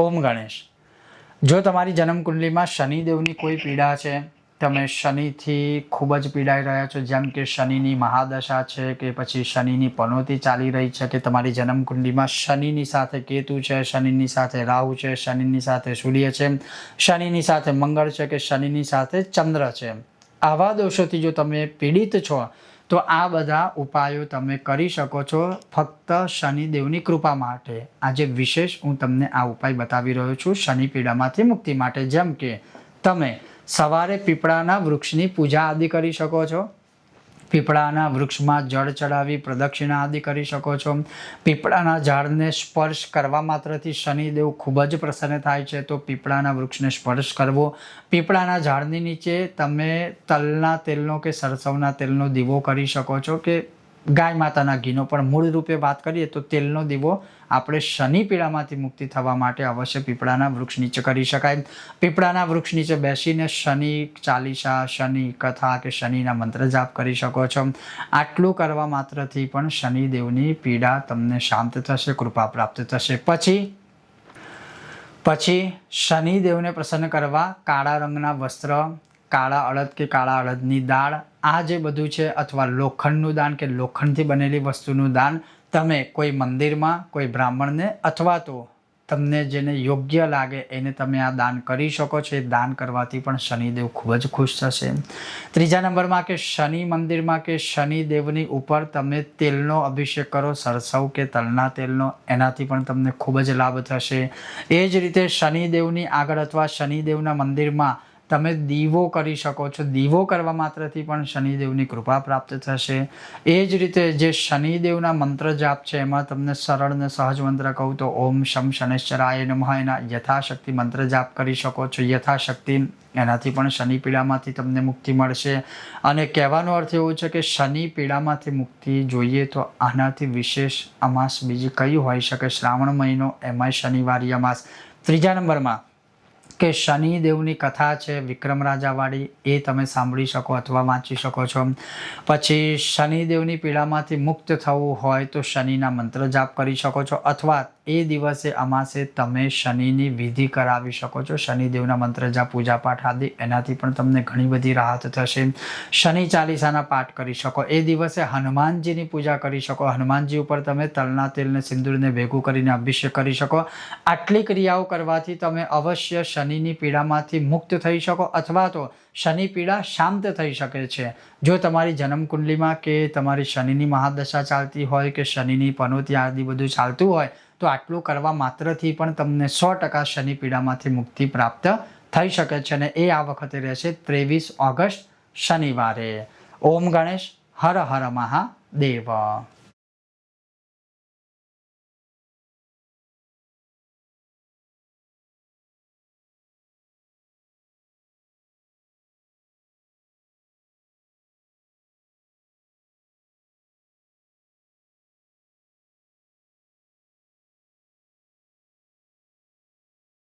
ઓમ ગણેશ. જો તમારી જન્મકુંડલીમાં શનિદેવની કોઈ પીડા છે, તમે શનિથી ખૂબ જ પીડાઈ રહ્યા છો, જેમ કે શનિની મહાદશા છે કે પછી શનિની પનોતી ચાલી રહી છે, કે તમારી જન્મકુંડલીમાં શનિની સાથે કેતુ છે, શનિની સાથે રાહુ છે, શનિની સાથે સૂર્ય છે, શનિની સાથે મંગળ છે, કે શનિની સાથે ચંદ્ર છે, આવા દોષોથી જો તમે પીડિત છો તો આ બધા ઉપાયો તમે કરી શકો છો ફક્ત શનિદેવની કૃપા માટે. આજે વિશેષ હું તમને આ ઉપાય બતાવી રહ્યો છું શનિ પીડામાંથી મુક્તિ માટે. જેમ કે તમે સવારે પીપળાના વૃક્ષની પૂજા આદિ કરી શકો છો, પીપળાના વૃક્ષમાં જળ ચડાવી પ્રદક્ષિણા આદિ કરી શકો છો. પીપળાના ઝાડને સ્પર્શ કરવા માત્રથી શનિદેવ ખૂબ જ પ્રસન્ન થાય છે, તો પીપળાના વૃક્ષને સ્પર્શ કરવો. પીપળાના ઝાડની નીચે તમે તલના તેલનો કે સરસવના તેલનો દીવો કરી શકો છો, કે ગાય માતાના ઘીનો, પણ મૂળ રૂપે વાત કરીએ તો તેલનો દીવો આપણે શનિ પીડામાંથી મુક્તિ થવા માટે અવશ્ય પીપળાના વૃક્ષ નીચે કરી શકાય. પીપળાના વૃક્ષ નીચે બેસીને શનિ ચાલીસા, શનિ કથા કે શનિના મંત્ર જાપ કરી શકો છો. આટલું કરવા માત્રથી પણ શનિદેવની પીડા તમને શાંત થશે, કૃપા પ્રાપ્ત થશે. પછી શનિદેવને પ્રસન્ન કરવા કાળા રંગના વસ્ત્ર, કાળા અડદ કે કાળા અડદની દાળ, આ જે બધું છે, અથવા લોખંડનું દાન કે લોખંડથી બનેલી વસ્તુનું દાન તમે કોઈ મંદિરમાં કોઈ બ્રાહ્મણને અથવા તો તમને જેને યોગ્ય લાગે એને તમે આ દાન કરી શકો છો. એ દાન કરવાથી પણ શનિદેવ ખૂબ જ ખુશ થશે. ત્રીજા નંબરમાં કે શનિ મંદિરમાં કે શનિદેવની ઉપર તમે તેલનો અભિષેક કરો, સરસવ કે તલના તેલનો, એનાથી પણ તમને ખૂબ જ લાભ થશે. એ જ રીતે શનિદેવની આગળ અથવા શનિદેવના મંદિરમાં તમે દીવો કરી શકો છો. દીવો કરવા માત્રથી પણ શનિદેવની કૃપા પ્રાપ્ત થશે. એ જ રીતે જે શનિદેવના મંત્ર જાપ છે, એમાં તમને સરળ ને સહજ મંત્ર કહું તો ઓમ શમ શનૈશ્ચરાય નમઃ, એના યથાશક્તિ મંત્ર જાપ કરી શકો છો. યથાશક્તિ એનાથી પણ શનિ પીડામાંથી તમને મુક્તિ મળશે. અને કહેવાનો અર્થ એવો છે કે શનિ પીડામાંથી મુક્તિ જોઈએ તો આનાથી વિશેષ અમાસ બીજી કઈ હોઈ શકે? શ્રાવણ મહિનો, એમાંય શનિવારી અમાસ. ત્રીજા નંબરમાં કે શનિદેવની કથા છે વિક્રમ રાજાવાળી, એ તમે સાંભળી શકો અથવા વાંચી શકો છો. પછી શનિદેવની પીડામાંથી મુક્ત થવું હોય તો શનિના મંત્ર જાપ કરી શકો છો, અથવા એ દિવસે અમાસે તમે શનિની વિધિ કરાવી શકો છો. શનિદેવના મંત્ર જાપ, પૂજાપાઠ આદિ, એનાથી પણ તમને ઘણી બધી રાહત થશે. શનિ ચાલીસાના પાઠ કરી શકો. એ દિવસે હનુમાનજીની પૂજા કરી શકો. હનુમાનજી ઉપર તમે તલના તેલને સિંદૂરને ભેગું કરીને અભિષેક કરી શકો. આટલી ક્રિયાઓ કરવાથી તમે અવશ્ય શનિની પીડામાંથી મુક્ત થઈ શકો, અથવા તો શનિ પીડા શાંત થઈ શકે છે. જો તમારી જન્મકુંડલીમાં કે તમારી શનિની મહાદશા ચાલતી હોય કે શનિની પનોતી આદિ બધું ચાલતું હોય તો આટલું કરવા માત્રથી પણ તમને 100% શનિ પીડામાંથી મુક્તિ પ્રાપ્ત થઈ શકે છે. અને એ આ વખતે રહેશે 23 ઓગસ્ટ શનિવારે. ઓમ ગણેશ. હર હર મહાદેવ.